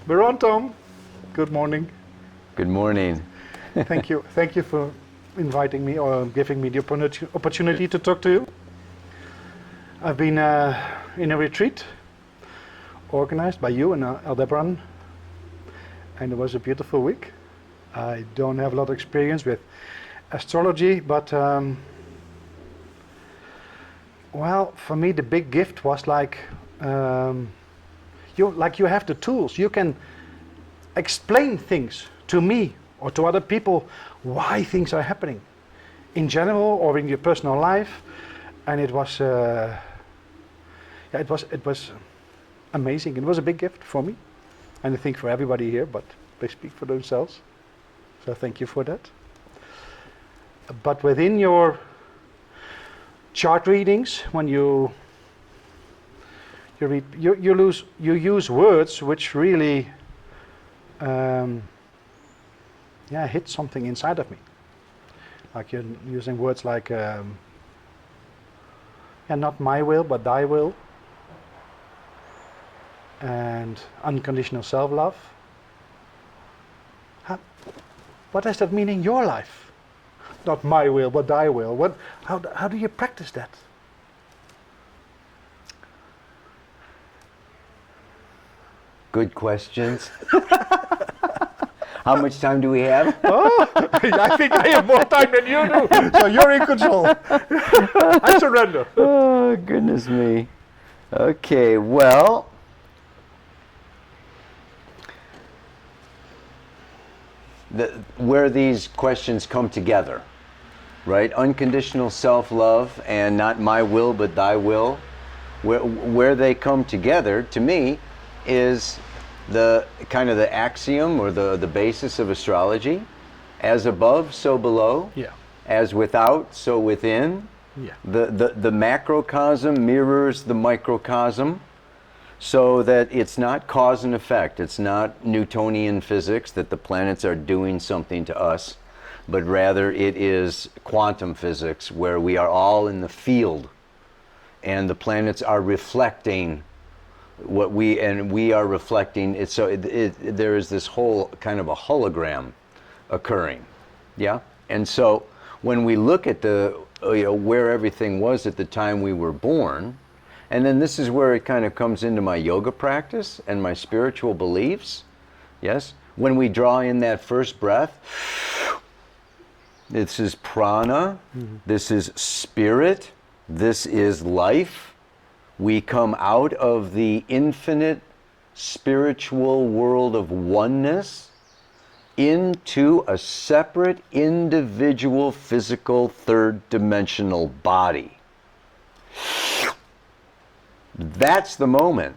We're on, Tom. Good morning. Good morning. Thank you. Thank you for inviting me or giving me the opportunity to talk to you. I've been in a retreat organized by you and Aldebaran, and it was a beautiful week. I don't have a lot of experience with astrology, but well, for me the big gift was like you have the tools. You can explain things to me or to other people why things are happening in general or in your personal life, and it was it was amazing. It was a big gift for me, and I think for everybody here, but they speak for themselves. So thank you for that. But within your chart readings, when you read, you use words which really hit something inside of me. Like you're using words like not my will but thy will, and unconditional self-love. What does that mean in your life? Not my will but thy will. How do you practice that? Good questions. How much time do we have? Oh, I think I have more time than you do, so you're in control. I surrender. Oh, goodness me. Okay, well, where these questions come together, right? Unconditional self-love and not my will but thy will, where they come together, to me, is the kind of the axiom or the basis of astrology. As above, so below. Yeah. As without, so within. Yeah. The macrocosm mirrors the microcosm, so that it's not cause and effect. It's not Newtonian physics that the planets are doing something to us, but rather it is quantum physics where we are all in the field and the planets are reflecting what we are reflecting it. So there is this whole kind of a hologram occurring, yeah. And so when we look at the where everything was at the time we were born, and then this is where it kind of comes into my yoga practice and my spiritual beliefs. Yes, when we draw in that first breath, this is prana, this is spirit, this is life. We come out of the infinite spiritual world of oneness into a separate individual physical third dimensional body. That's the moment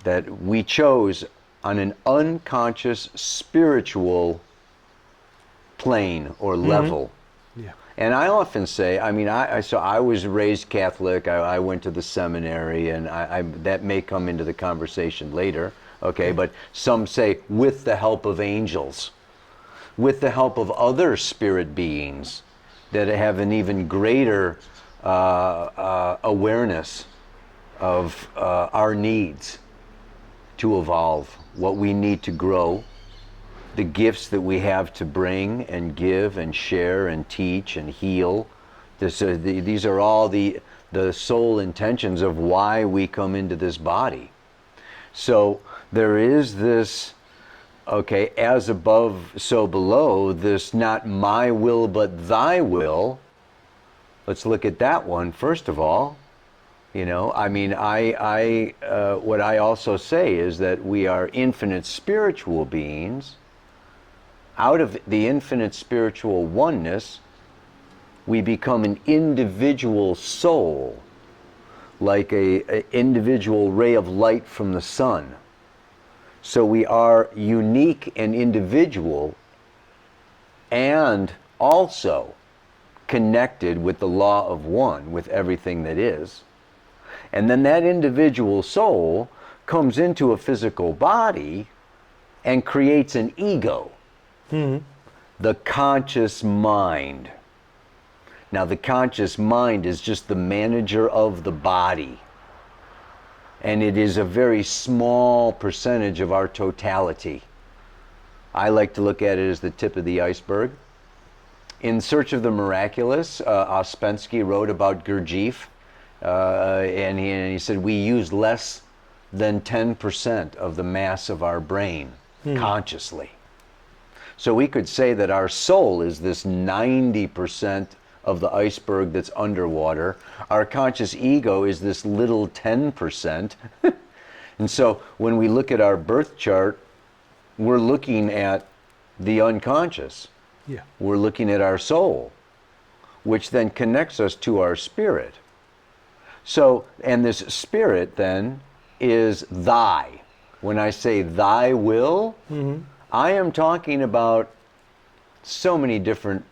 that we chose on an unconscious spiritual plane or level. Yeah. And I often say, I mean, I was raised Catholic. I went to the seminary, and that may come into the conversation later. Okay, but some say with the help of angels, with the help of other spirit beings that have an even greater awareness of our needs to evolve, what we need to grow, the gifts that we have to bring and give and share and teach and heal. These are all the sole intentions of why we come into this body. So there is this, okay, as above, so below, this not my will but thy will. Let's look at that one first of all. You know, I mean, what I also say is that we are infinite spiritual beings. Out of the infinite spiritual oneness, we become an individual soul, like an individual ray of light from the sun. So we are unique and individual, and also connected with the law of one, with everything that is. And then that individual soul comes into a physical body and creates an ego. The conscious mind. Now the conscious mind is just the manager of the body. and it is a very small percentage of our totality. I like to look at it as the tip of the iceberg. In Search of the Miraculous, Ouspensky wrote about Gurdjieff, and he said we use less than 10% of the mass of our brain consciously. So we could say that our soul is this 90% of the iceberg that's underwater. Our conscious ego is this little 10%. And so when we look at our birth chart, we're looking at the unconscious. Yeah. We're looking at our soul, which then connects us to our spirit. So, and this spirit then is thy. When I say thy will, I am talking about so many different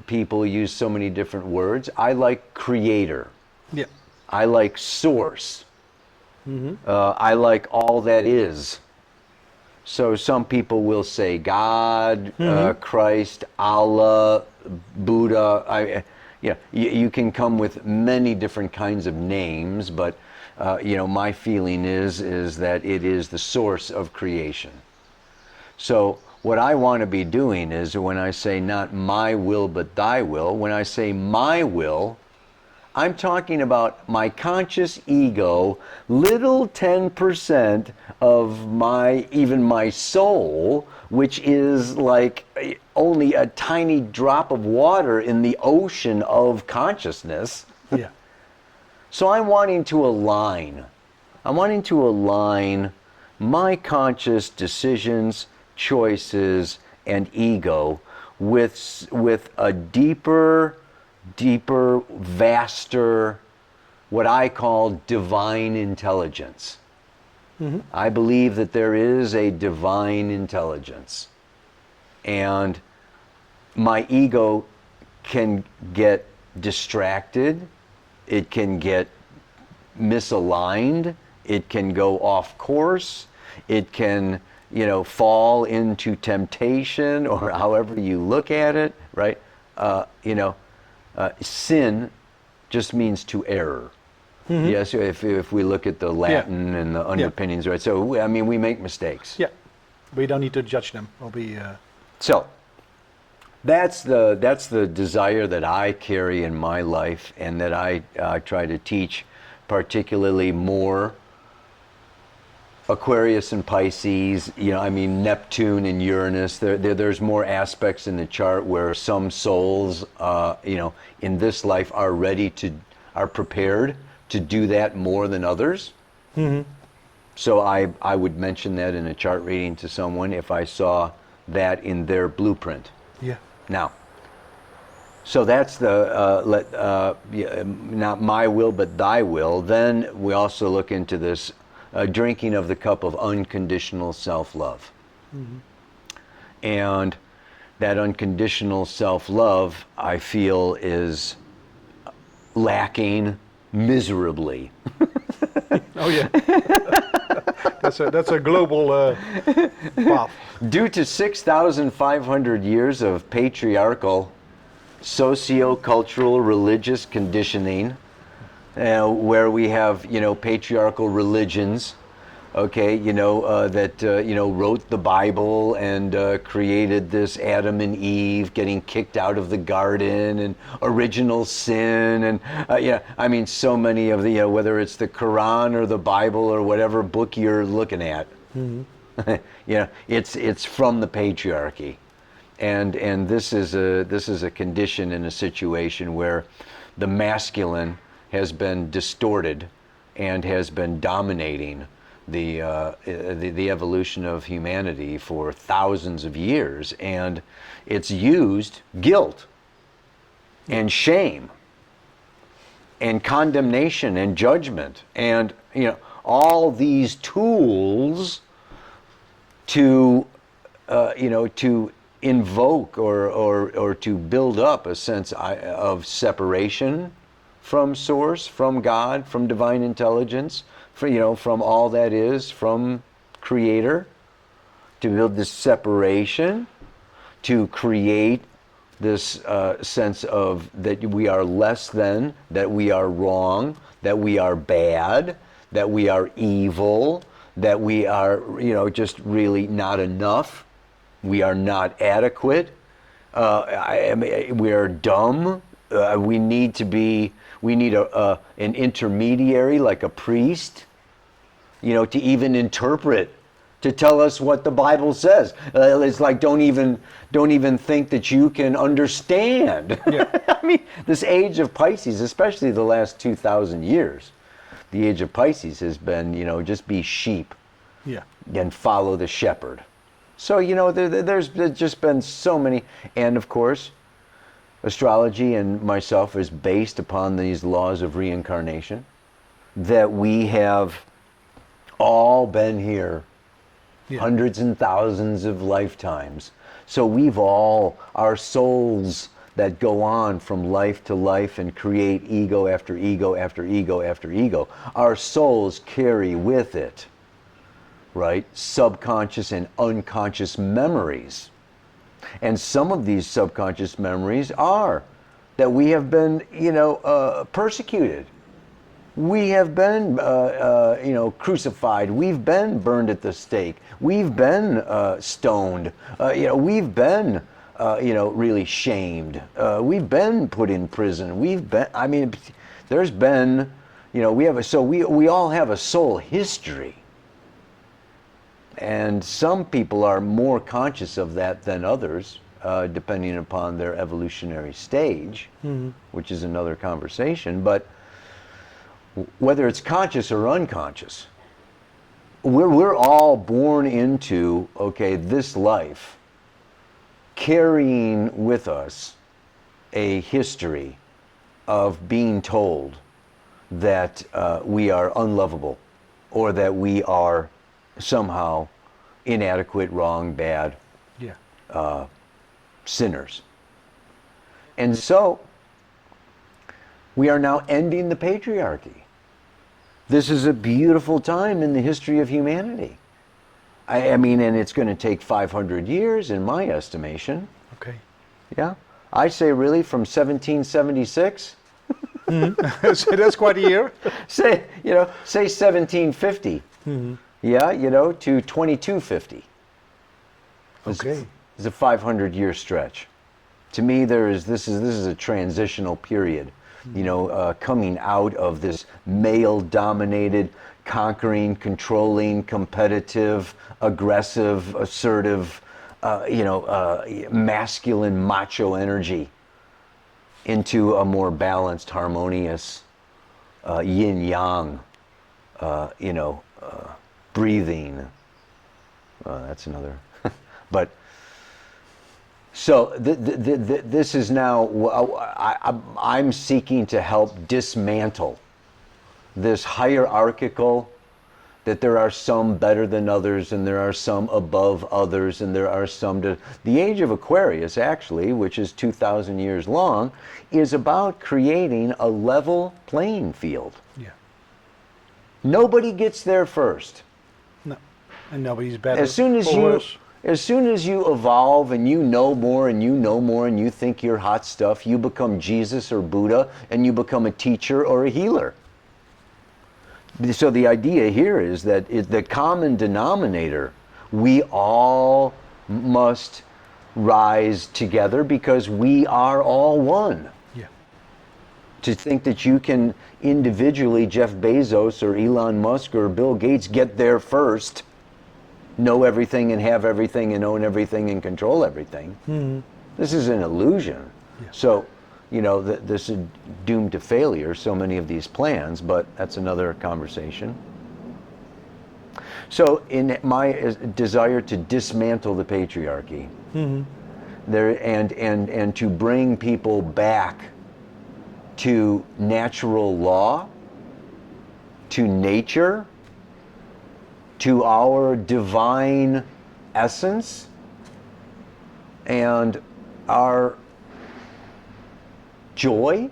people use so many different words. I like creator. Yeah. I like source. I like all that is. So some people will say God, Christ, Allah, Buddha. You can come with many different kinds of names, but my feeling is that it is the source of creation. So what I want to be doing is when I say not my will but thy will, when I say my will, I'm talking about my conscious ego, little 10% of even my soul, which is like only a tiny drop of water in the ocean of consciousness. Yeah. So I'm wanting to align my conscious decisions, choices, and ego with a deeper, vaster, what I call divine intelligence. I believe that there is a divine intelligence. And my ego can get distracted, it can get misaligned, it can go off course, it can, fall into temptation, or however you look at it, right? Sin just means to err. Yes, if we look at the Latin and the underpinnings, right? So we make mistakes. Yeah, we don't need to judge them or be. So that's the desire that I carry in my life, and that I try to teach, particularly more Aquarius and Pisces, Neptune and Uranus. There's more aspects in the chart where some souls, in this life are prepared to do that more than others. So I would mention that in a chart reading to someone if I saw that in their blueprint. Yeah. Now, so that's not my will but thy will. Then we also look into this drinking of the cup of unconditional self-love. And that unconditional self-love, I feel, is lacking miserably. Oh yeah. That's a global path. Due to 6,500 years of patriarchal, socio-cultural, religious conditioning, where we have, patriarchal religions, that, wrote the Bible and created this Adam and Eve getting kicked out of the garden and original sin. And, so many of the, whether it's the Quran or the Bible or whatever book you're looking at, it's from the patriarchy. And this is a condition in a situation where the masculine has been distorted and has been dominating the evolution of humanity for thousands of years, and it's used guilt and shame and condemnation and judgment and all these tools to to invoke or to build up a sense of separation from source, from God, from divine intelligence, from all that is, from creator, to build this separation, to create this sense of that we are less than, that we are wrong, that we are bad, that we are evil, that we are, just really not enough. We are not adequate. We are dumb. We need an intermediary like a priest, to even interpret, to tell us what the Bible says. It's like, don't even think that you can understand. Yeah. I mean, this age of Pisces, especially the last 2,000 years, the age of Pisces has been, just be sheep, Yeah. and follow the shepherd. So, there's just been so many, and of course, astrology and myself is based upon these laws of reincarnation, that we have all been here hundreds and thousands of lifetimes. So our souls that go on from life to life and create ego after ego after ego after ego, our souls carry with it, right, subconscious and unconscious memories. And some of these subconscious memories are that we have been, persecuted. We have been, crucified. We've been burned at the stake. We've been stoned. We've been, really shamed. We've been put in prison. There's been, we all have a soul history. And some people are more conscious of that than others, depending upon their evolutionary stage, which is another conversation. But whether it's conscious or unconscious, we're all born into, this life, carrying with us a history of being told that we are unlovable, or that we are somehow inadequate, wrong, bad, sinners. And so we are now ending the patriarchy. This is a beautiful time in the history of humanity. I mean, and it's going to take 500 years in my estimation. Okay. Yeah. I say really from 1776. So that's quite a year. say 1750. Yeah, to 2250. Okay. It's a 500-year stretch. To me, this is a transitional period. Coming out of this male-dominated, conquering, controlling, competitive, aggressive, assertive, masculine, macho energy, into a more balanced, harmonious, yin-yang, breathing. That's another. But so this is now, I'm seeking to help dismantle this hierarchical, that there are some better than others, and there are some above others, and there are some the age of Aquarius, actually, which is 2,000 years long, is about creating a level playing field. Yeah. Nobody gets there first. No. And nobody's better. As soon as you evolve and you know more and you know more and you think you're hot stuff, you become Jesus or Buddha, and you become a teacher or a healer. So the idea here is that the common denominator, we all must rise together because we are all one. Yeah. To think that you can individually, Jeff Bezos or Elon Musk or Bill Gates, get there first, know everything and have everything and own everything and control everything. This is an illusion. Yeah. So, this is doomed to failure, so many of these plans, but that's another conversation. So in my desire to dismantle the patriarchy, there and to bring people back to natural law, to nature, to our divine essence, and our joy,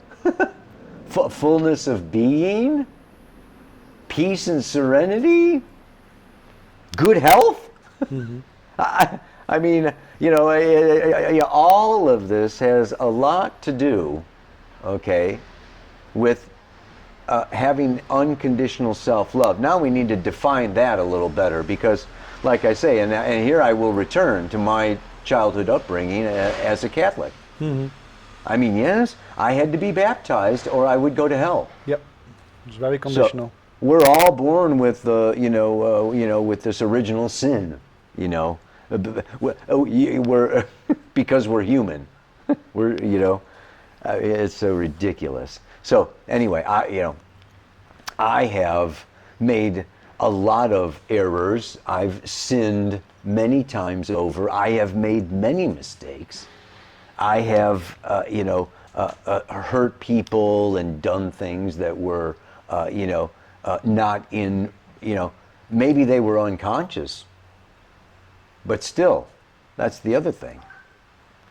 fullness of being, peace and serenity, good health. I mean, all of this has a lot to do, with having unconditional self-love. Now we need to define that a little better because, like I say, and here I will return to my childhood upbringing as a Catholic. Mm-hmm. I mean, yes, I had to be baptized or I would go to hell. Yep, it's very conditional. So we're all born with with this original sin, we're because we're human. It's so ridiculous. So anyway, I have made a lot of errors. I've sinned many times over. I have made many mistakes. I have, hurt people and done things that were, not in, maybe they were unconscious. But still, that's the other thing.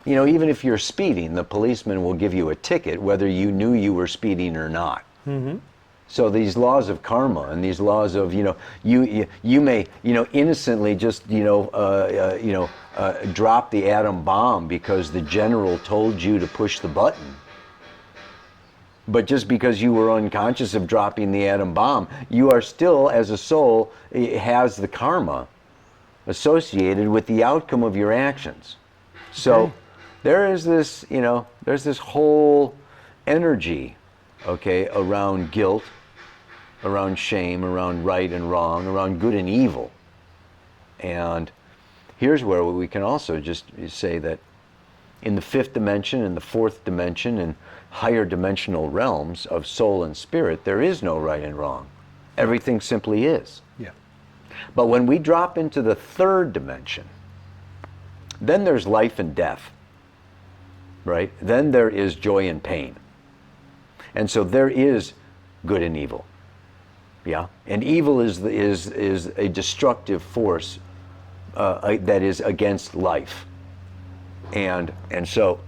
Even if you're speeding, the policeman will give you a ticket whether you knew you were speeding or not. Mm-hmm. So these laws of karma and these laws of, you may, innocently just, drop the atom bomb because the general told you to push the button. But just because you were unconscious of dropping the atom bomb, you are still, as a soul, has the karma associated with the outcome of your actions. So there is this, there's this whole energy, around guilt, around shame, around right and wrong, around good and evil. And here's where we can also just say that in the fifth dimension and the fourth dimension and higher dimensional realms of soul and spirit, there is no right and wrong. Everything simply is. Yeah. But when we drop into the third dimension, then there's life and death, right? Then there is joy and pain. And so there is good and evil. Yeah, and evil is a destructive force that is against life, and so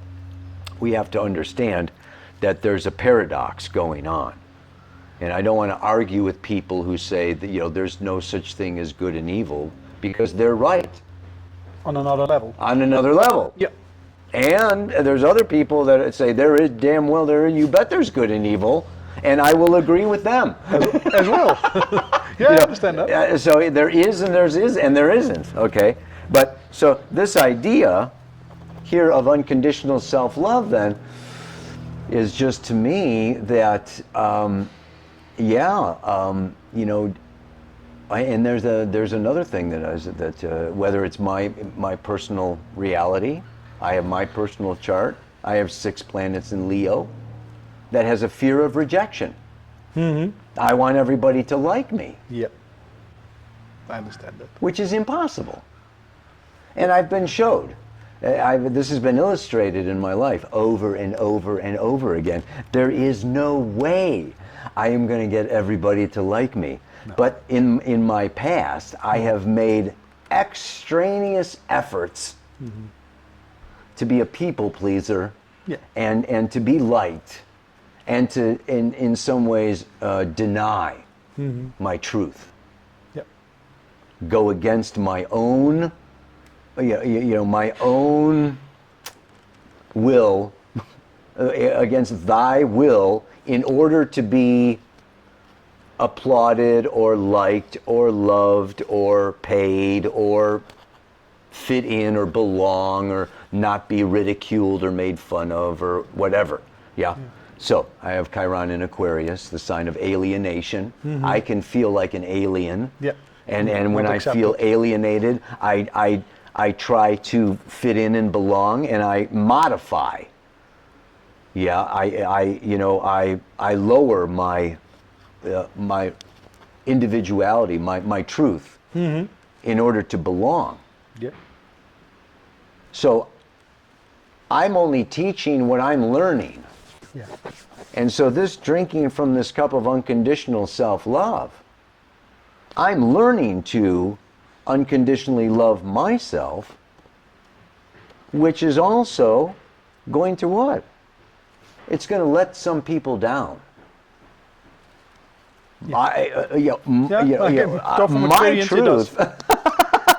we have to understand that there's a paradox going on, and I don't want to argue with people who say that there's no such thing as good and evil because they're right On another level. on another level. Yeah. And there's other people that say there is damn well you bet there's good and evil. And I will agree with them as well. Yeah, I understand that. So there is and there isn't, okay? But so this idea here of unconditional self-love then is just to me that, and there's another thing that whether it's my personal reality, I have my personal chart, I have 6 planets in Leo, that has a fear of rejection. Mm-hmm. I want everybody to like me. Yep. I understand that. Which is impossible. And I've been showed. This has been illustrated in my life over and over and over again. There is no way I am going to get everybody to like me. No. But in my past, I have made extraneous efforts to be a people pleaser and to be liked. And to, in some ways, deny my truth. Yep. Go against my own, my own will, against thy will, in order to be applauded or liked or loved or paid or fit in or belong or not be ridiculed or made fun of or whatever. Yeah. So I have Chiron in Aquarius, the sign of alienation. Mm-hmm. I can feel like an alien. Yeah. And when I feel alienated, I try to fit in and belong, and I modify. Yeah, I lower my my individuality, my truth, in order to belong. Yeah. So I'm only teaching what I'm learning. Yeah. And so this drinking from this cup of unconditional self-love, I'm learning to unconditionally love myself, which is also going to what? It's going to let some people down. Yeah. My truth.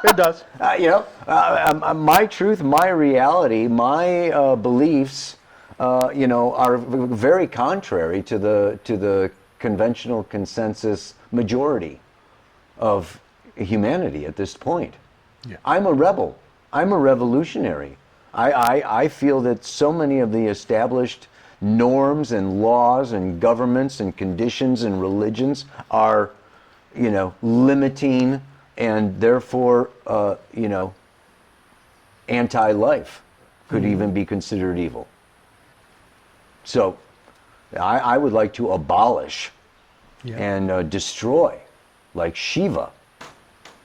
It does. My truth, my reality, my beliefs, are very contrary to the conventional consensus majority of humanity at this point. Yeah. I'm a rebel. I'm a revolutionary. I feel that so many of the established norms and laws and governments and conditions and religions are, limiting and therefore, anti-life, could even be considered evil. So I would like to abolish and destroy, like Shiva,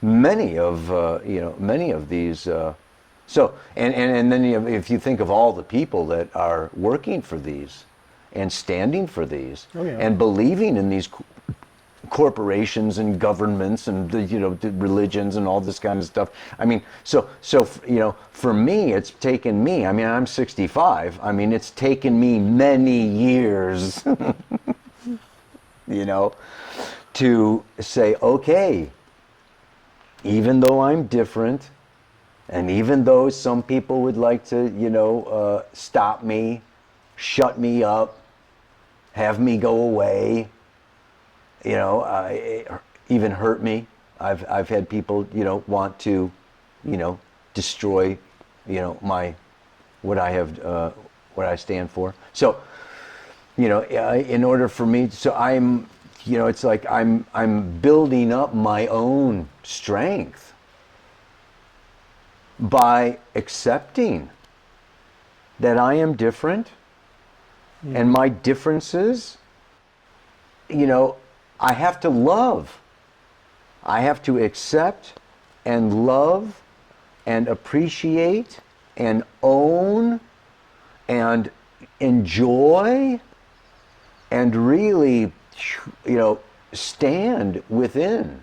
many of these. So and then if you think of all the people that are working for these and standing for these and believing in these corporations and governments and the religions and all this kind of stuff. I mean, so for me, it's taken me. I mean, I'm 65. I mean, it's taken me many years, to say, okay, even though I'm different, and even though some people would like to, stop me, shut me up, have me go away, even hurt me. I've had people, want to, destroy, what I stand for. So, in order for me, so I'm, it's like I'm building up my own strength by accepting that I am different and my differences, I have to love. I have to accept and love and appreciate and own and enjoy and really, stand within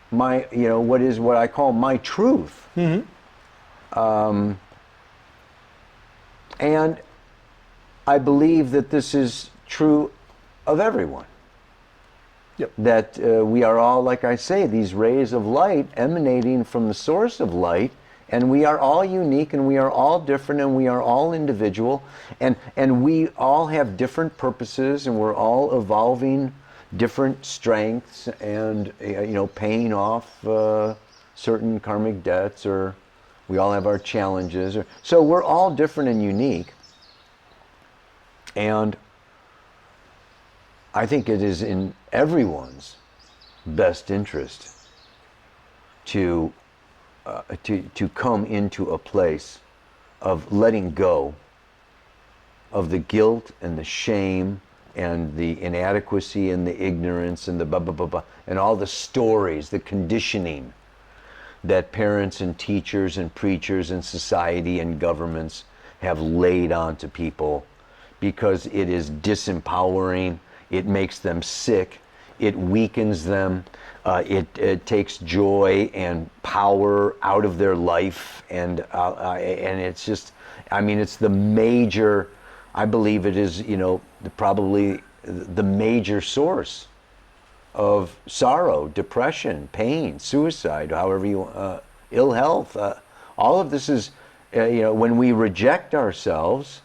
my, what I call my truth. Mm-hmm. And I believe that this is true of everyone. Yep. That we are all, like I say, these rays of light emanating from the source of light, and we are all unique, and we are all different, and we are all individual, and we all have different purposes, and we're all evolving different strengths, and paying off certain karmic debts, or we all have our challenges. So we're all different and unique, and I think it is in everyone's best interest to come into a place of letting go of the guilt and the shame and the inadequacy and the ignorance and the blah, blah, blah, blah, and all the stories, the conditioning that parents and teachers and preachers and society and governments have laid onto people, because it is disempowering. It makes them sick. It weakens them. It takes joy and power out of their life, and it's just, it's the major. I believe it is, probably the major source of sorrow, depression, pain, suicide, however you, ill health. All of this is, when we reject ourselves.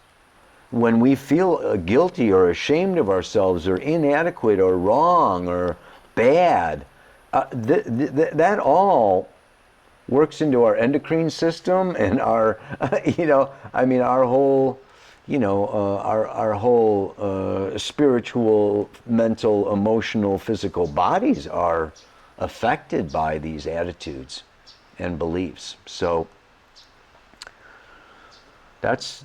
When we feel guilty or ashamed of ourselves or inadequate or wrong or bad, that all works into our endocrine system and our, our whole, our whole spiritual, mental, emotional, physical bodies are affected by these attitudes and beliefs. So that's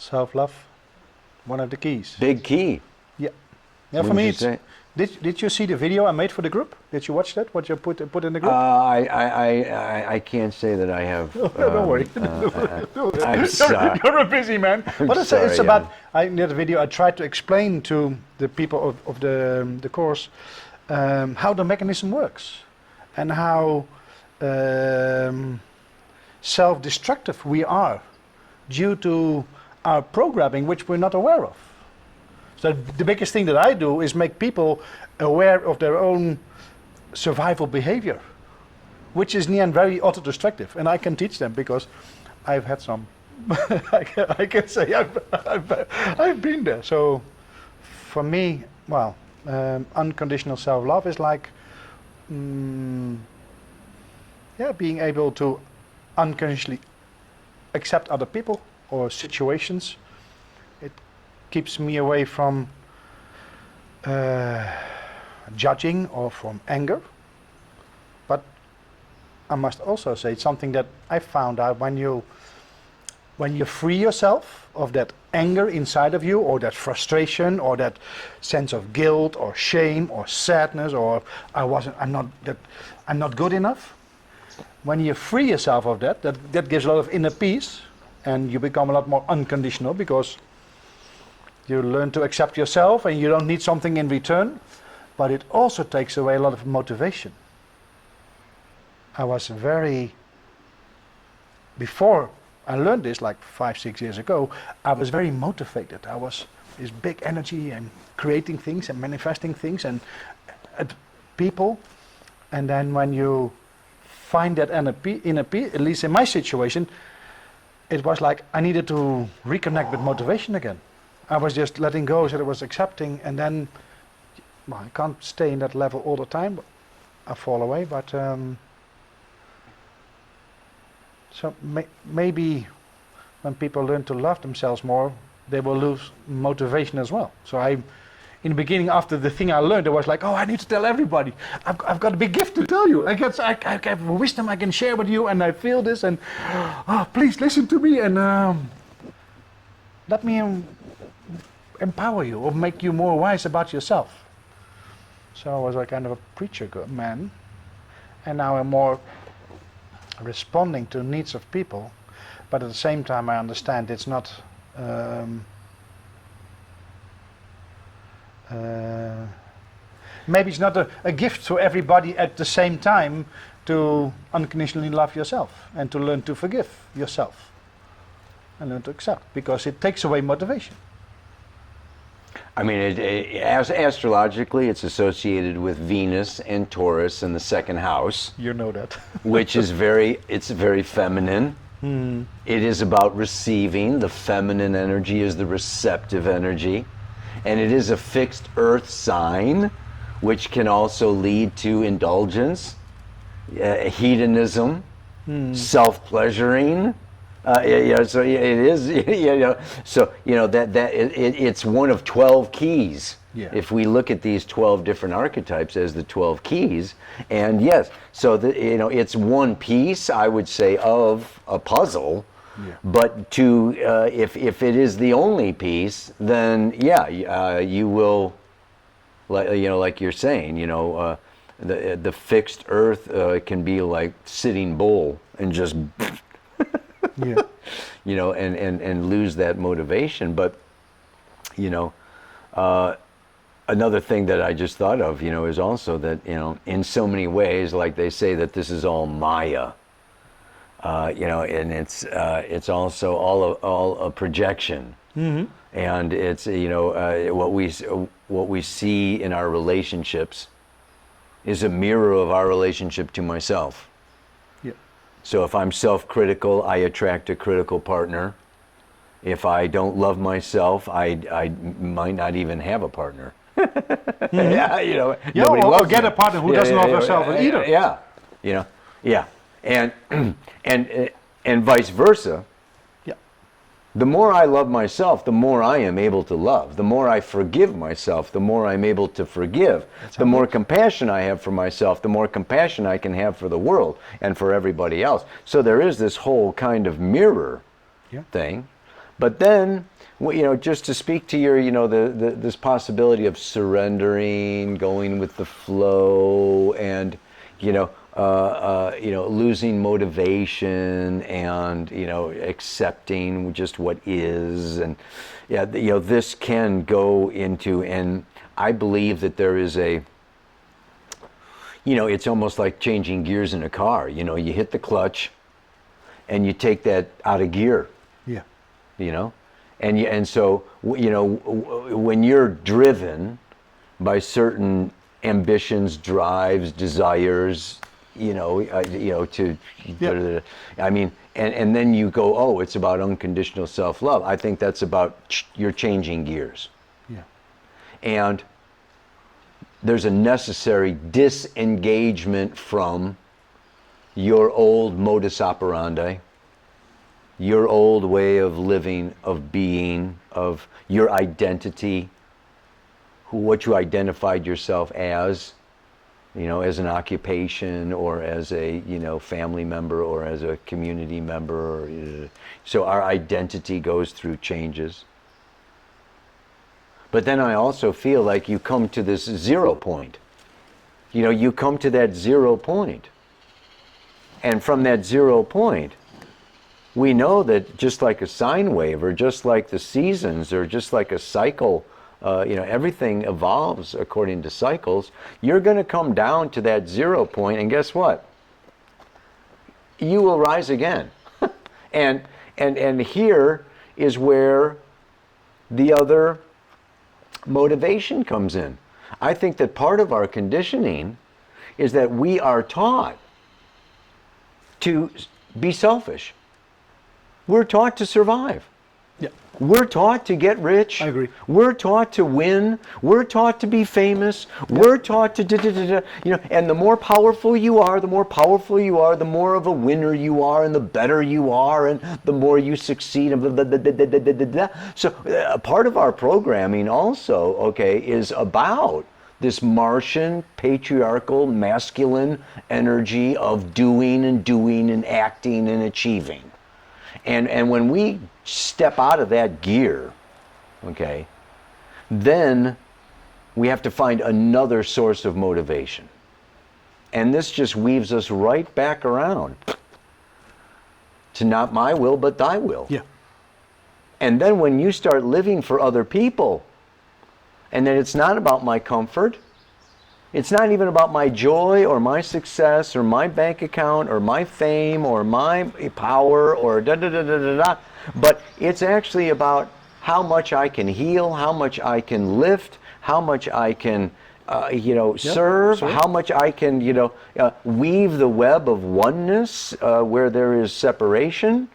Self-love, one of the keys. big key. Yeah. Yeah, for me, it's, did you see the video I made for the group? Did you watch that? What you put in the group? I can't say that I have. Don't worry. I'm sorry. You're a busy man. But it's sorry, about, in the video I tried to explain to the people of the course how the mechanism works and how self-destructive we are due to our programming, which we're not aware of. So the biggest thing that I do is make people aware of their own survival behavior, which is in the end very auto-destructive. And I can teach them because I've had some. I can say I've been there. So for me, well, unconditional self-love is like, being able to unconditionally accept other people or situations. It keeps me away from judging or from anger. But I must also say it's something that I found out when you free yourself of that anger inside of you, or that frustration, or that sense of guilt or shame or sadness, or I'm not good enough. When you free yourself of that gives a lot of inner peace, and you become a lot more unconditional, because you learn to accept yourself and you don't need something in return. But it also takes away a lot of motivation. I was before I learned this like 5-6 years ago, I was very motivated. I was this big energy and creating things and manifesting things and people. And then when you find that inner peace, at least in my situation, it was like I needed to reconnect with motivation again. I was just letting go, so I was accepting, and then I can't stay in that level all the time. I fall away, but so maybe when people learn to love themselves more, they will lose motivation as well. So in the beginning, after the thing I learned, I was like, oh, I need to tell everybody. I've got a big gift to tell you. I have wisdom I can share with you, and I feel this, and please listen to me, and let me empower you or make you more wise about yourself. So I was a kind of a preacher man, and now I'm more responding to needs of people, but at the same time I understand it's not maybe it's not a gift to everybody at the same time to unconditionally love yourself and to learn to forgive yourself and learn to accept, because it takes away motivation. I mean, astrologically, it's associated with Venus and Taurus in the second house. You know that. Which is it's very feminine. Mm. It is about receiving. The feminine energy is the receptive energy. And it is a fixed earth sign, which can also lead to indulgence, hedonism, self-pleasuring. So it is, so it's one of 12 keys. Yeah. If we look at these 12 different archetypes as the 12 keys, and yes, so it's one piece, I would say, of a puzzle. Yeah. But if it is the only piece, then you will, like you're saying, the fixed earth can be like sitting bull and just. Yeah. And lose that motivation. But, another thing that I just thought of, is also that, in so many ways, like they say that this is all Maya, and it's also all a projection. Mm-hmm. And it's, what we see in our relationships is a mirror of our relationship to myself. So if I'm self-critical, I attract a critical partner. If I don't love myself, I might not even have a partner. Mm-hmm. Or get a partner who doesn't love herself either. And vice versa. Yeah. The more I love myself, the more I am able to love. The more I forgive myself, the more I'm able to forgive. The more compassion I have for myself, the more compassion I can have for the world and for everybody else. So there is this whole kind of mirror thing. But then, just to speak to your, this possibility of surrendering, going with the flow, and, losing motivation, and accepting just what is, and this can go into, and I believe that there is it's almost like changing gears in a car. You hit the clutch, and you take that out of gear. Yeah. And so when you're driven by certain ambitions, drives, desires, I mean, and then you go, oh, it's about unconditional self-love. I think that's about you're changing gears. Yeah. And there's a necessary disengagement from your old modus operandi, your old way of living, of being, of your identity, what you identified yourself as, as an occupation or as a, family member or as a community member. So our identity goes through changes. But then I also feel like you come to this 0 point. You come to that 0 point. And from that 0 point, we know that just like a sine wave, or just like the seasons, or just like a cycle, everything evolves according to cycles. You're going to come down to that 0 point, and guess what? You will rise again. and here is where the other motivation comes in. I think that part of our conditioning is that we are taught to be selfish. We're taught to survive. Yeah. We're taught to get rich. I agree. We're taught to win. We're taught to be famous. We're taught to and the more powerful you are, the more of a winner you are, and the better you are, and the more you succeed. So part of our programming also, is about this Martian, patriarchal, masculine energy of doing and acting and achieving. And when we step out of that gear, then we have to find another source of motivation. And this just weaves us right back around to not my will, but thy will. Yeah. And then when you start living for other people, and then it's not about my comfort, it's not even about my joy or my success or my bank account or my fame or my power or but it's actually about how much I can heal, how much I can lift, how much I can serve, how much I can weave the web of oneness where there is separation.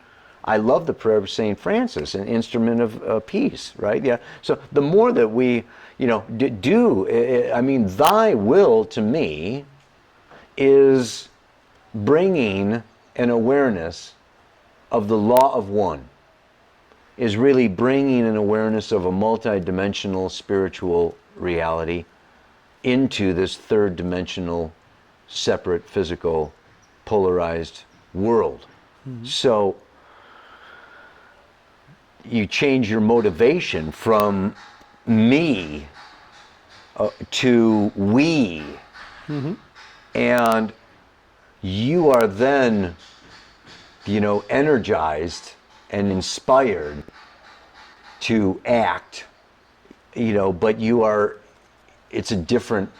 I love the prayer of St. Francis, an instrument of peace, right? Yeah. So the more that we thy will to me is bringing an awareness of the law of one, is really bringing an awareness of a multidimensional spiritual reality into this third dimensional, separate, physical, polarized world. Mm-hmm. So you change your motivation from me to we. Mm-hmm. And you are then energized and inspired to act, but it's a different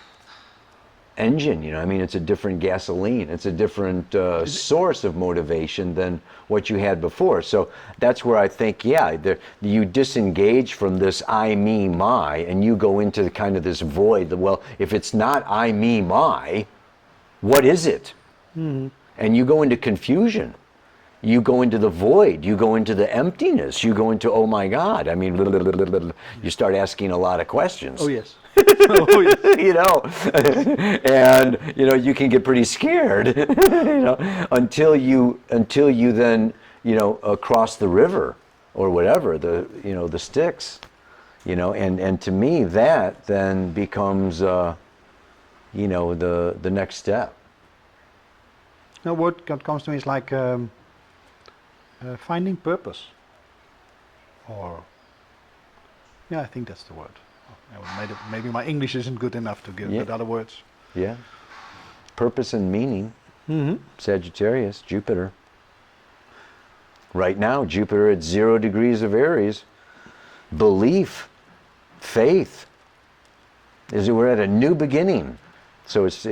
engine, it's a different gasoline, it's a different source of motivation than what you had before. So that's where I think, you disengage from this I, me, my, and you go into kind of this void. Well, if it's not I, me, my, what is it? Mm-hmm. And you go into confusion. You go into the void, you go into the emptiness, you go into, oh my God, you start asking a lot of questions. Oh yes. Oh, yes. And you can get pretty scared, until you then cross the river or whatever, the Styx, and to me that then becomes the next step. Now what comes to me is like finding purpose, or I think that's the word. Maybe my English isn't good enough to give it other words. Yeah. Purpose and meaning. Mm-hmm. Sagittarius, Jupiter. Right now, Jupiter at 0 degrees of Aries. Belief, faith. We're at a new beginning. So it's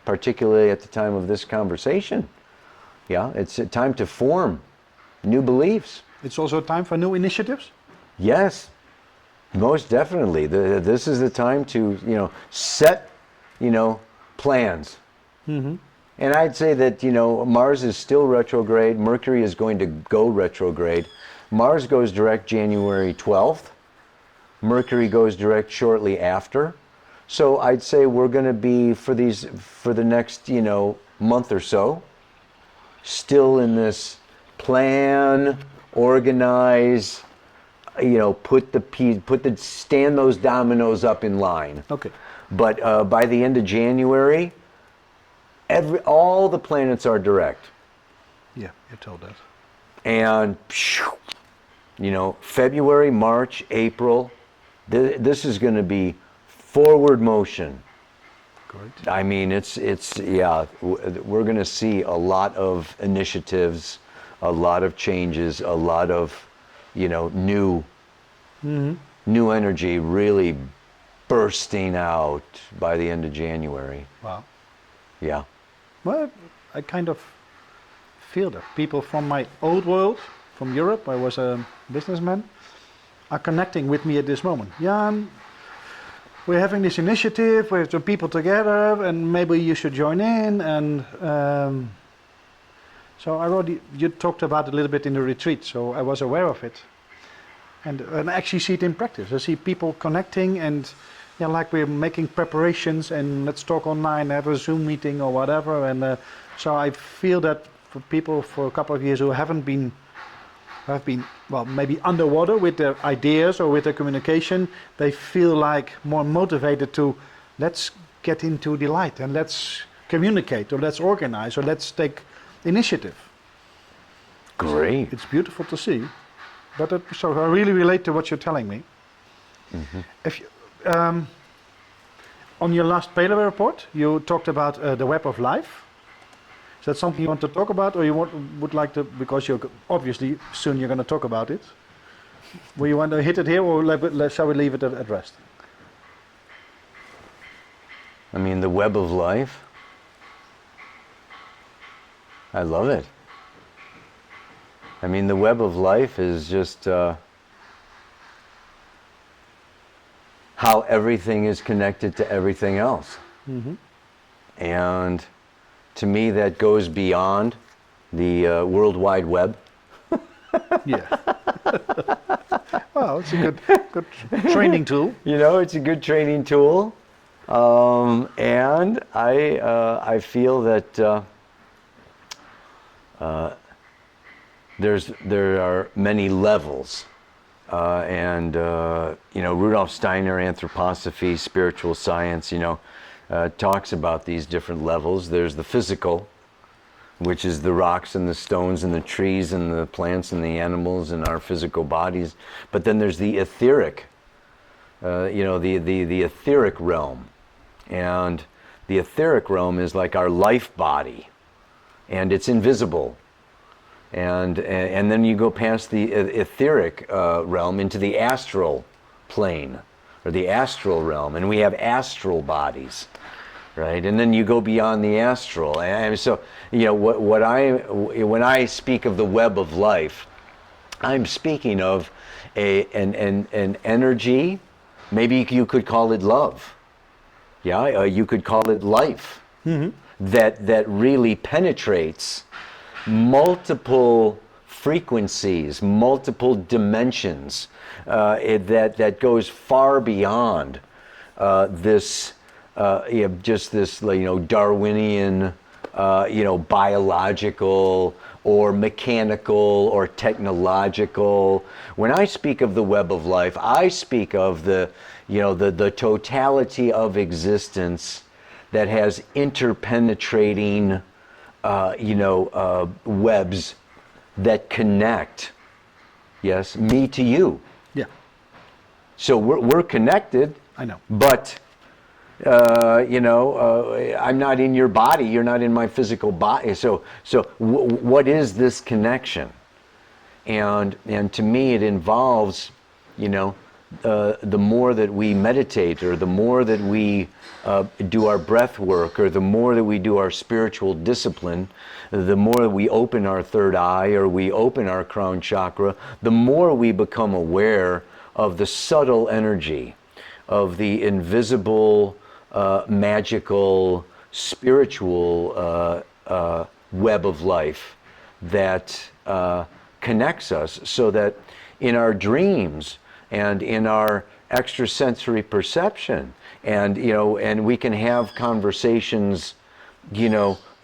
particularly at the time of this conversation. Yeah, it's a time to form new beliefs. It's also a time for new initiatives? Yes. Most definitely. This is the time to, set, plans. Mm-hmm. And I'd say that, Mars is still retrograde. Mercury is going to go retrograde. Mars goes direct January 12th. Mercury goes direct shortly after. So I'd say we're going to be for the next, month or so, still in this plan, organize, stand those dominoes up in line. Okay. But by the end of January, all the planets are direct. Yeah, you told us. And February, March, April, this is going to be forward motion. Great. I mean, we're going to see a lot of initiatives, a lot of changes, a lot of, new energy really bursting out by the end of January. Wow. Yeah. Well, I kind of feel that people from my old world, from Europe, I was a businessman, are connecting with me at this moment. Jan, we're having this initiative, we have some people together, and maybe you should join in. And so you talked about it a little bit in the retreat, so I was aware of it. And I actually see it in practice. I see people connecting and like we're making preparations and let's talk online, have a Zoom meeting or whatever. And so I feel that for people for a couple of years who have been maybe underwater with their ideas or with their communication, they feel like more motivated to let's get into the light and let's communicate or let's organize or let's take initiative. Great. It's beautiful to see. But so I really relate to what you're telling me. Mm-hmm. If you, on your last Paleo report, you talked about the web of life. Is that something you want to talk about, or you would like to? Because you're obviously soon you're going to talk about it. Will you want to hit it here, or shall we leave it at rest? I mean, the web of life. I love it. I mean, the web of life is just how everything is connected to everything else. Mm-hmm. And to me, that goes beyond the World Wide Web. Yeah. Well, it's a good training tool. It's a good training tool. And I feel that there are many levels, and Rudolf Steiner, anthroposophy, spiritual science, talks about these different levels. There's the physical, which is the rocks and the stones and the trees and the plants and the animals and our physical bodies. But then there's the etheric, the etheric realm, and the etheric realm is like our life body, and it's invisible. And then you go past the etheric realm into the astral plane, or the astral realm, and we have astral bodies, right? And then you go beyond the astral. And so, when I speak of the web of life, I'm speaking of an energy. Maybe you could call it love. Yeah, you could call it life. Mm-hmm. That really penetrates multiple frequencies, multiple dimensions, that goes far beyond this Darwinian, biological or mechanical or technological. When I speak of the web of life, I speak of the totality of existence that has interpenetrating webs that connect, yes, me to you. Yeah. So we're connected. I know. But I'm not in your body. You're not in my physical body. So what is this connection? And to me, it involves, the more that we meditate, or the more that we do our breath work, or the more that we do our spiritual discipline, the more that we open our third eye, or we open our crown chakra, the more we become aware of the subtle energy of the invisible, magical, spiritual web of life that connects us, so that in our dreams and in our extrasensory perception, and and we can have conversations,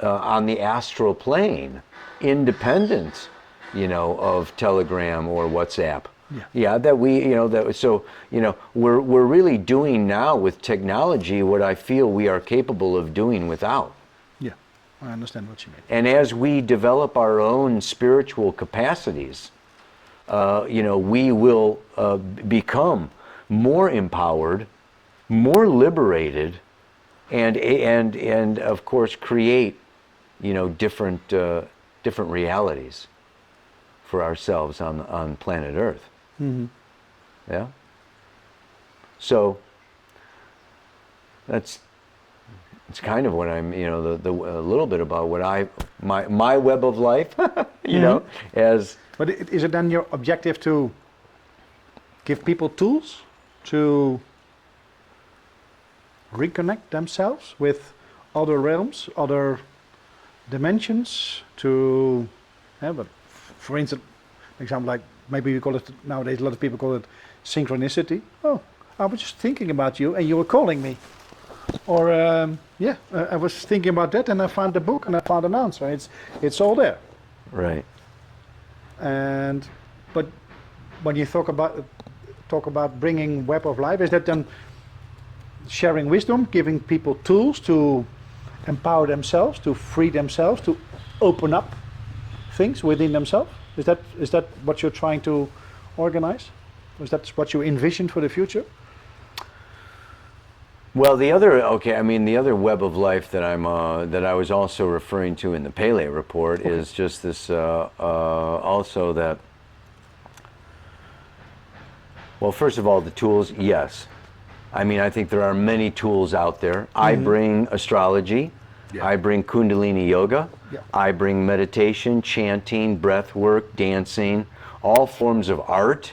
on the astral plane, independent, of Telegram or WhatsApp. Yeah, that we, so, we're really doing now with technology what I feel we are capable of doing without. Yeah, I understand what you mean. And as we develop our own spiritual capacities, we will become more empowered, more liberated, and of course create, different realities for ourselves on planet Earth. Mm-hmm. Yeah. So it's kind of what I'm, a little bit about what my web of life, as. But is it then your objective to give people tools to reconnect themselves with other realms, other dimensions, to but for instance, example, like maybe we call it nowadays, a lot of people call it synchronicity. Oh, I was just thinking about you and you were calling me. Or I was thinking about that and I found the book and I found an answer. It's all there. Right. And but when you talk about bringing web of life, is that then sharing wisdom, giving people tools to empower themselves, to free themselves, to open up things within themselves? Is that what you're trying to organize? Is that what you envision for the future? Well, the other web of life that that I was also referring to in the Pele report is just this also that. Well, first of all, the tools, yes. I think there are many tools out there. I bring astrology. Yeah. I bring Kundalini yoga. Yeah. I bring meditation, chanting, breath work, dancing. All forms of art,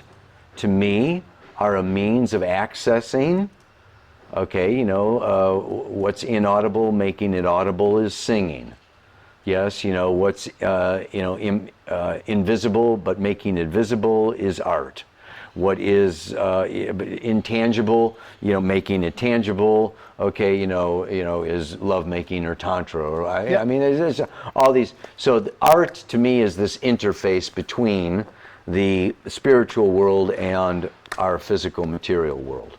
to me, are a means of accessing. Okay, what's inaudible, making it audible is singing. Yes, what's invisible but making it visible is art. What is intangible, making it tangible. Okay, is lovemaking or tantra. There's all these. So art to me is this interface between the spiritual world and our physical material world.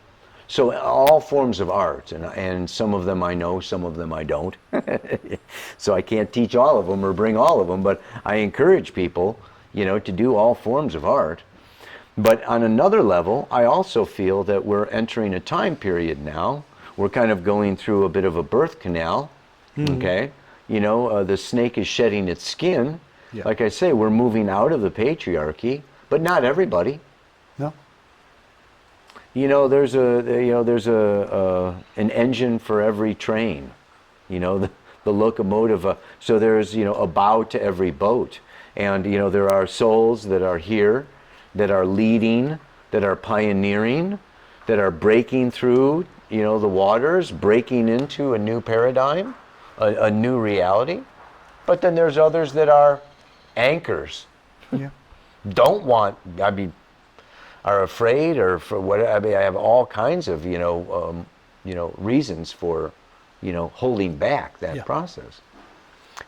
So all forms of art, and some of them I know, some of them I don't. So I can't teach all of them or bring all of them, but I encourage people, to do all forms of art. But on another level, I also feel that we're entering a time period now. We're kind of going through a bit of a birth canal, okay? The snake is shedding its skin. Yeah. Like I say, we're moving out of the patriarchy, but not everybody. No. There's an engine for every train, the locomotive. So there's, a bow to every boat. And, there are souls that are here, that are leading, that are pioneering, that are breaking through, the waters, breaking into a new paradigm, a new reality. But then there's others that are anchors. Yeah. Are afraid, or for what, I have all kinds of, reasons for, holding back that process.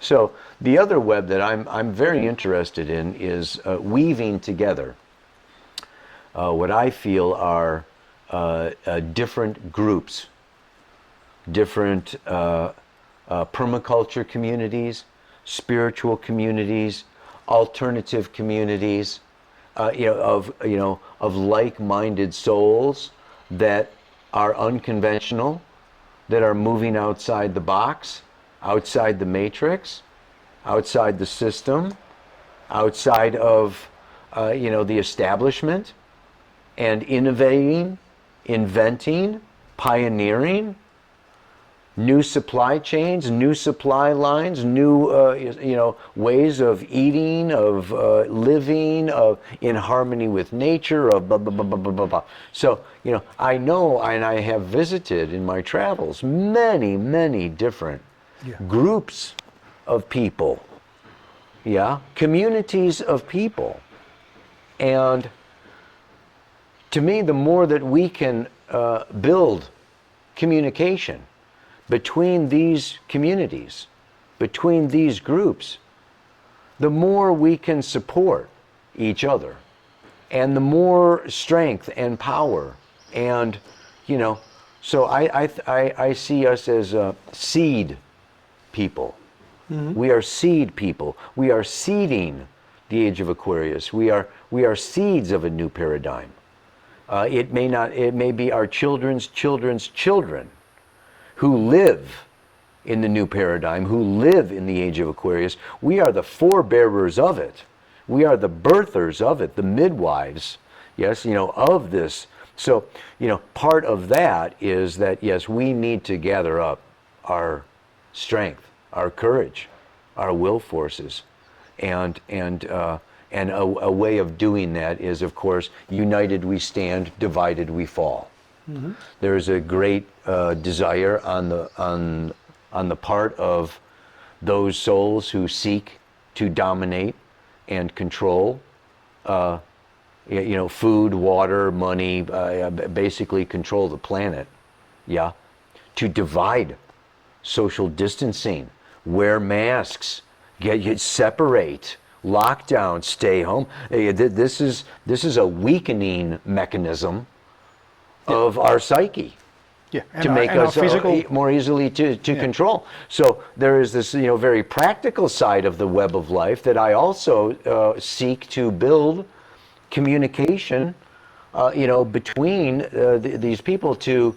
So the other web that I'm very interested in is weaving together what I feel are different groups, different permaculture communities, spiritual communities, alternative communities, of like-minded souls that are unconventional, that are moving outside the box, outside the matrix, outside the system, outside of the establishment, and innovating, inventing, pioneering new supply chains, new supply lines, new ways of eating, of living, of in harmony with nature, of blah blah blah blah blah blah blah. So I know, and I have visited in my travels many different groups of people, communities of people, and to me, the more that we can build communication between these communities, between these groups, the more we can support each other, and the more strength and power, and so I see us as seed people. We are seed people. We are seeding the age of Aquarius. We are seeds of a new paradigm. It may be our children's children's children who live in the new paradigm, who live in the age of Aquarius. We are the forebearers of it. We are the birthers of it, the midwives, yes, of this. So, part of that is that, yes, we need to gather up our strength, our courage, our will forces, and a way of doing that is, of course, united we stand, divided we fall. Mm-hmm. There's a great desire on the part of those souls who seek to dominate and control, food, water, money, basically control the planet, to divide, social distancing, wear masks, get separate, lockdown, stay home. This is a weakening mechanism of our psyche. Yeah, to make us physical... more easily to control. So there is this very practical side of the web of life that I also seek to build communication, between these people to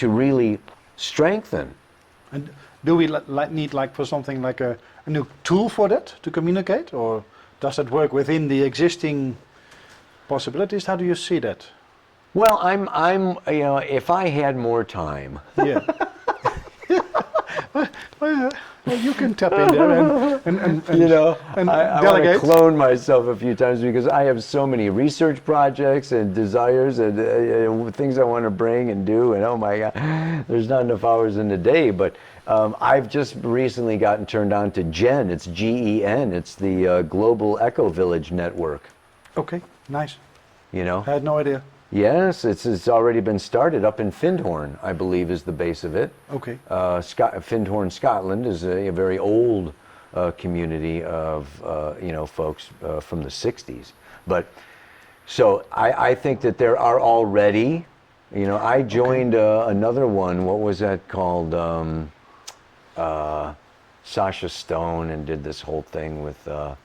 really strengthen. And do we need for something like a new tool for that to communicate, or does that work within the existing possibilities? How do you see that? Well, I'm if I had more time. Yeah. well, you can tap in there and I want to clone myself a few times because I have so many research projects and desires and things I want to bring and do, and oh my God, there's not enough hours in the day. But I've just recently gotten turned on to GEN. It's GEN. It's the Global Eco Village Network. Okay, nice. I had no idea. Yes, it's already been started up in Findhorn, I believe, is the base of it. Okay. Findhorn, Scotland, is a very old community of folks from the '60s. But so I think that there are already. I joined another one. What was that called? Sasha Stone, and did this whole thing with. I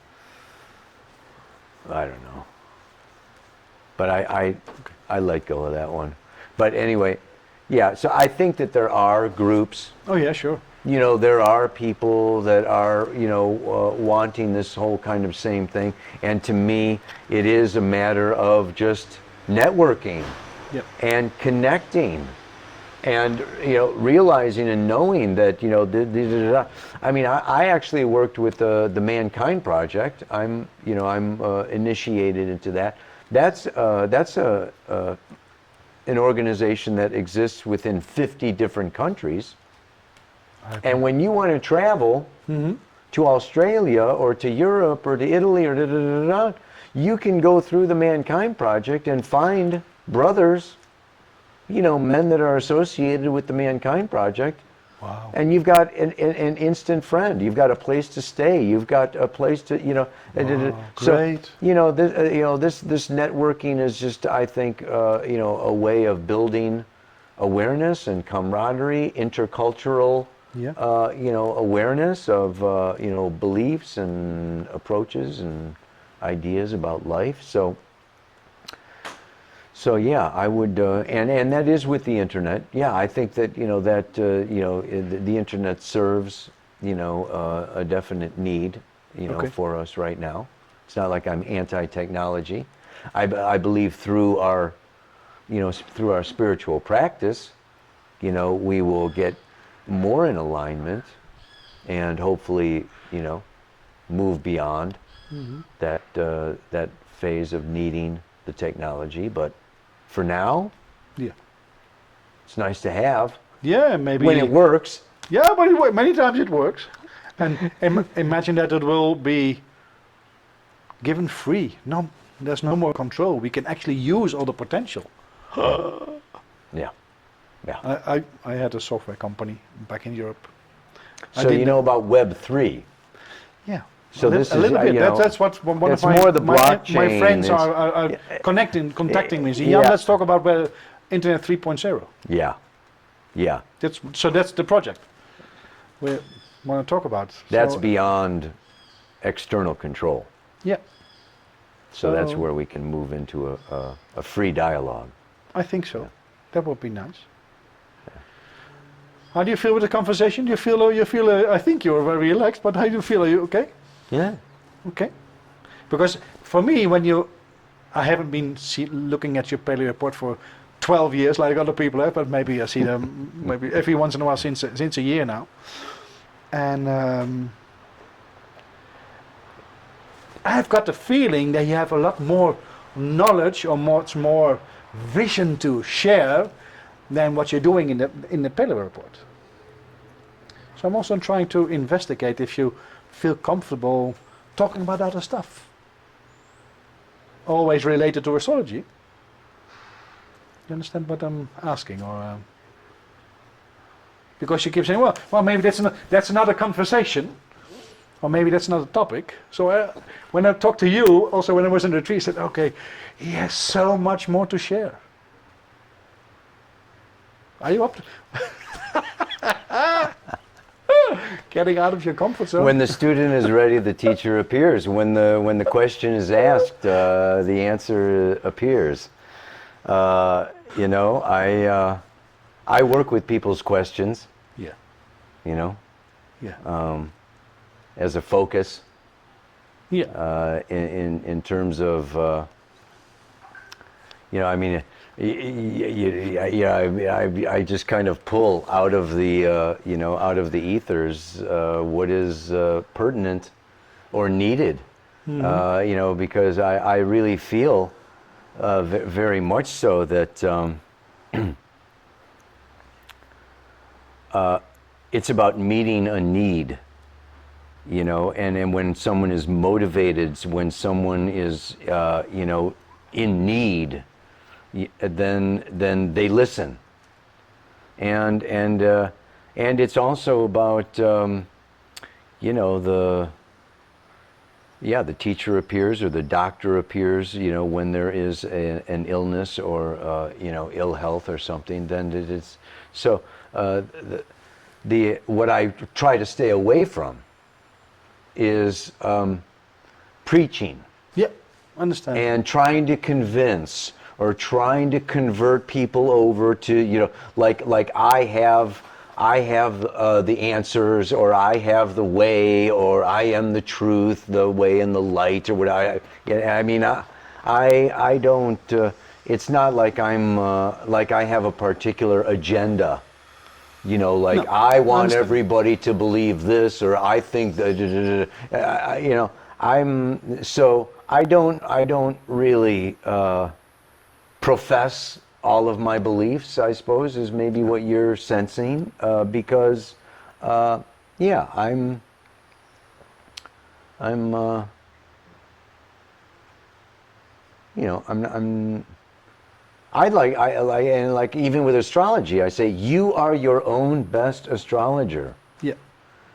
don't know. But I let go of that one. But anyway, yeah, so I think that there are groups. Oh, yeah, sure. There are people that are, wanting this whole kind of same thing. And to me, it is a matter of just networking. Yep. And connecting. And, realizing and knowing that, I mean, I actually worked with the Mankind Project. I'm initiated into that. That's an organization that exists within 50 different countries. Okay. And when you want to travel to Australia or to Europe or to Italy or you can go through the Mankind Project and find brothers, men that are associated with the Mankind Project. Wow. And you've got an instant friend. You've got a place to stay. You've got a place to, Wow, so, great. This networking is just, I think, a way of building awareness and camaraderie, intercultural, awareness of, beliefs and approaches and ideas about life. So yeah, I would, and that is with the internet. Yeah, I think that the internet serves a definite need for us right now. It's not like I'm anti-technology. I believe through our spiritual practice, we will get more in alignment, and hopefully move beyond that phase of needing the technology, but. For now, it's nice to have. Yeah, maybe when it works. Yeah, but many times it works. And imagine that it will be given free. No, there's no more control. We can actually use all the potential. Yeah. Yeah. I had a software company back in Europe. So you know about Web3. Yeah. So this a is, little bit. you know, That's what one it's of my, more the my blockchain, friends it's- are contacting me. Say, yeah. let's talk about Internet 3.0. Yeah. Yeah. That's the project we want to talk about. That's So, beyond external control. yeah. So that's where we can move into a free dialogue. I think so. That would be nice. How do you feel with the conversation? You feel? I think you're very relaxed, but how do you feel? Are you okay? Yeah. Okay. Because for me, I haven't been looking at your paleo report for 12 years like other people have, but maybe I see them maybe every once in a while since a year now. And I've got the feeling that you have a lot more knowledge or much more vision to share than what you're doing in the paleo report. So I'm also trying to investigate if you feel comfortable talking about other stuff. Always related to astrology. You understand what I'm asking, or because you keep saying, well, maybe that's another conversation, or maybe that's another topic. So when I talked to you, also when I was in the retreat, I said, okay, he has so much more to share. Are you up to getting out of your comfort zone? When the student is ready, the teacher appears. When the question is asked, the answer appears. You know, I work with people's questions. Yeah. You know, Yeah. as a focus. Yeah. In terms of, you know, I mean, I just kind of pull out of the, you know, out of the ethers what is pertinent or needed, you know, because I really feel very much so that it's about meeting a need. You know, and when someone is motivated, when someone is, you know, in need, then they listen. And it's also about, you know, the teacher appears or the doctor appears, you know, when there is an illness or, you know, ill health or something, then it is. So what I try to stay away from is preaching. Yeah, understand. And trying to convince or trying to convert people over to, you know, like I have the answers, or I have the way, or I am the truth, the way and the light, or what I mean, I don't. It's not like I'm like I have a particular agenda. You know, like No, I want understand. everybody to believe this, or I think that, you know, I don't really profess all of my beliefs, I suppose, is maybe what you're sensing, because, yeah, I'm, you know, I like even with astrology, I say you are your own best astrologer. Yeah.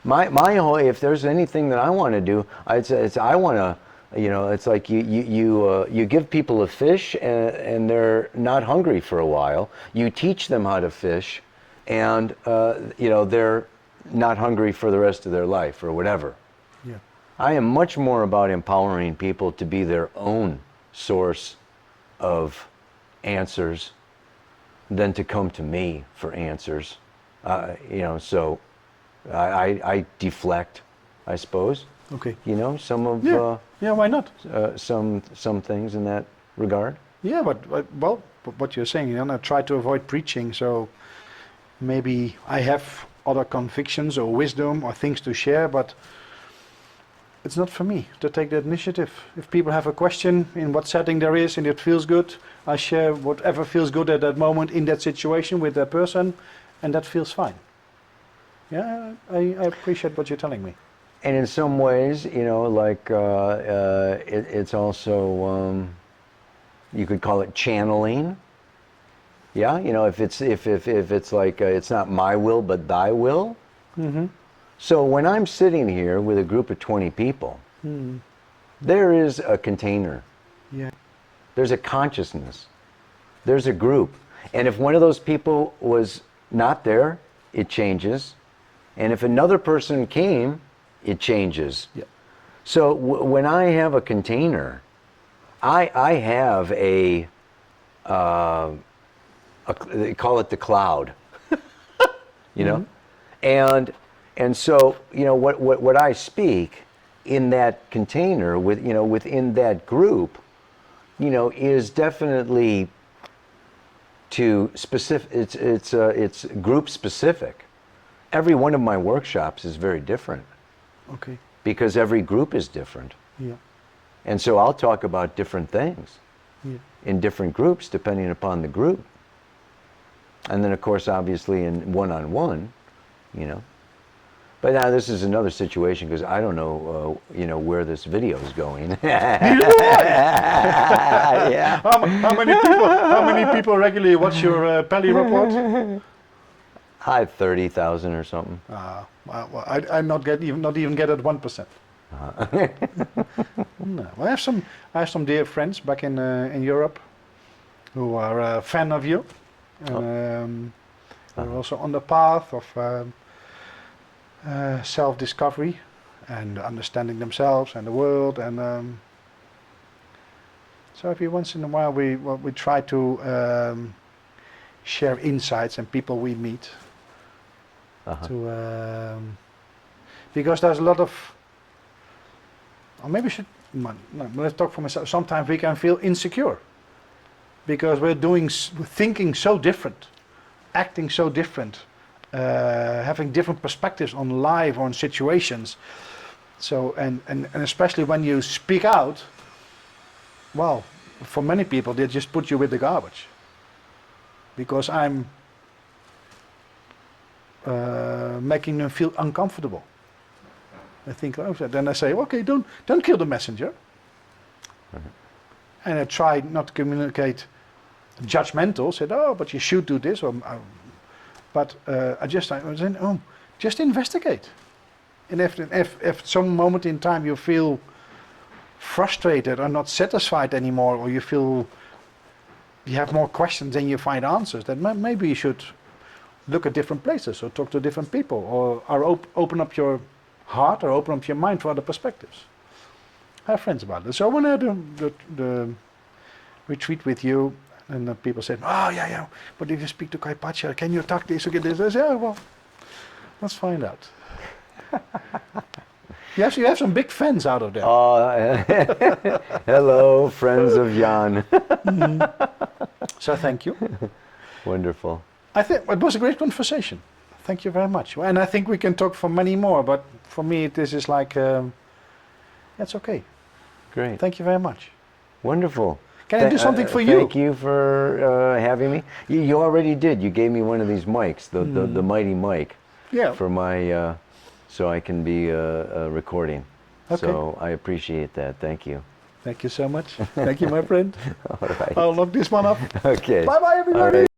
My whole, if there's anything that I want to do, I'd say I want to, you know, it's like you give people a fish and they're not hungry for a while. You teach them how to fish, and you know, they're not hungry for the rest of their life or whatever. Yeah. I am much more about empowering people to be their own source of answers than to come to me for answers. You know, so I deflect, I suppose. Okay. You know, some of Yeah, why not? some things in that regard. Yeah, but well, what you're saying, you know, I try to avoid preaching, so maybe I have other convictions or wisdom or things to share, but it's not for me to take that initiative. If people have a question in what setting there is and it feels good, I share whatever feels good at that moment in that situation with that person, and that feels fine. Yeah, I appreciate what you're telling me. And in some ways, you know, like it's also you could call it channeling. Yeah, you know, if it's like it's not my will but thy will. Mm-hmm. So when I'm sitting here with a group of 20 people, there is a container. Yeah. There's a consciousness. There's a group. And if one of those people was not there, it changes. And if another person came, it changes. Yeah. So when I have a container, I have they call it the cloud, you know, and so you know what I speak in that container with you know within that group, you know, is definitely to specific. It's group specific. Every one of my workshops is very different. Okay. Because every group is different. Yeah. And so I'll talk about different things in different groups depending upon the group. And then of course obviously in one-on-one, you know. But now this is another situation because I don't know you know where this video is going. Neither do I. Yeah. How many people regularly watch your Pally report? I have 30,000 or something. Well, I not even get at 1%. No. Well, I have some dear friends back in Europe who are a fan of you, and they're also on the path of self-discovery and understanding themselves and the world. And so every once in a while we try to share insights and people we meet. Because there's a lot of, or maybe I should, no, let's talk for myself. Sometimes we can feel insecure because we're thinking so different, acting so different, having different perspectives on life or on situations. So and especially when you speak out, well, for many people they just put you with the garbage because I'm making them feel uncomfortable. I think, oh, then I say, okay, don't kill the messenger. And I try not to communicate judgmental. Said, oh, but you should do this, or but I was in, oh, just investigate. And if some moment in time you feel frustrated or not satisfied anymore, or you feel you have more questions than you find answers, then maybe you should look at different places or talk to different people or open up your heart or open up your mind for other perspectives. I have friends about this. So when I do the retreat with you and the people said, oh yeah, but if you speak to Kaypacha, can you talk this or get this? I say, yeah, well, let's find out. You have some big fans out of there. Hello, friends of Jan. So thank you. Wonderful. I think it was a great conversation. Thank you very much. And I think we can talk for many more, but for me this is like, that's okay. Great. Thank you very much. Wonderful. Can I do something for you? Thank you for having me. You already did. You gave me one of these mics, the mighty mic. Yeah. For my, so I can be recording. Okay. So I appreciate that. Thank you. Thank you so much. Thank you, my friend. All right. I'll lock this one up. Okay. Bye-bye, everybody. All right.